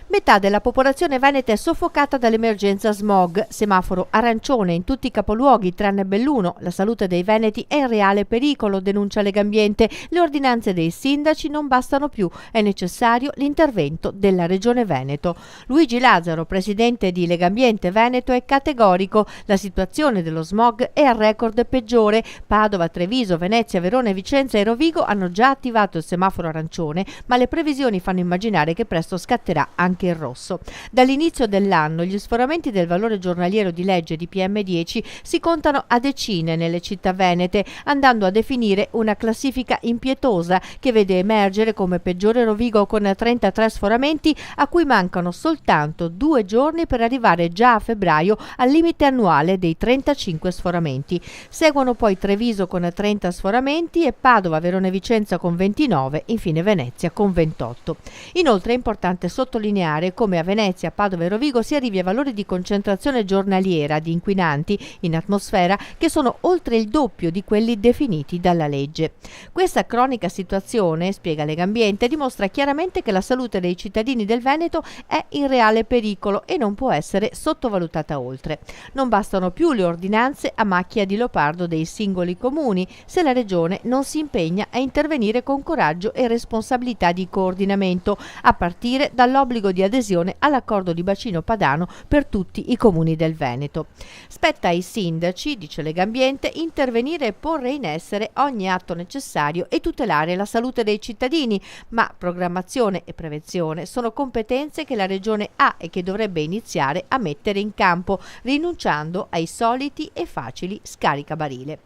Metà della popolazione veneta è soffocata dall'emergenza smog, semaforo arancione in tutti i capoluoghi tranne Belluno. La salute dei veneti è in reale pericolo, denuncia Legambiente. Le ordinanze dei sindaci non bastano più, è necessario l'intervento della Regione Veneto. Luigi Lazzaro, presidente di Legambiente Veneto, è categorico. La situazione dello smog è al record peggiore. Padova, Treviso, Venezia, Verona, Vicenza e Rovigo hanno già attivato il semaforo arancione, ma le previsioni fanno immaginare che presto scatterà anche il rosso. Dall'inizio dell'anno gli sforamenti del valore giornaliero di legge di PM10 si contano a decine nelle città venete, andando a definire una classifica impietosa che vede emergere come peggiore Rovigo con 33 sforamenti, a cui mancano soltanto 2 giorni per arrivare già a febbraio al limite annuale dei 35 sforamenti. Seguono poi Treviso con 30 sforamenti e Padova, Verona e Vicenza con 29, infine Venezia con 28. Inoltre è importante sottolineare come a Venezia, Padova e Rovigo si arrivi a valori di concentrazione giornaliera di inquinanti in atmosfera che sono oltre il doppio di quelli definiti dalla legge. Questa cronica situazione, spiega Legambiente, dimostra chiaramente che la salute dei cittadini del Veneto è in reale pericolo e non può essere sottovalutata oltre. Non bastano più le ordinanze a macchia di leopardo dei singoli comuni se la Regione non si impegna a intervenire con coraggio e responsabilità di coordinamento, a partire dall'obbligo di adesione all'accordo di bacino padano per tutti i comuni del Veneto. Spetta ai sindaci, dice Legambiente, intervenire e porre in essere ogni atto necessario e tutelare la salute dei cittadini, ma programmazione e prevenzione sono competenze che la Regione ha e che dovrebbe iniziare a mettere in campo, rinunciando ai soliti e facili scaricabarile.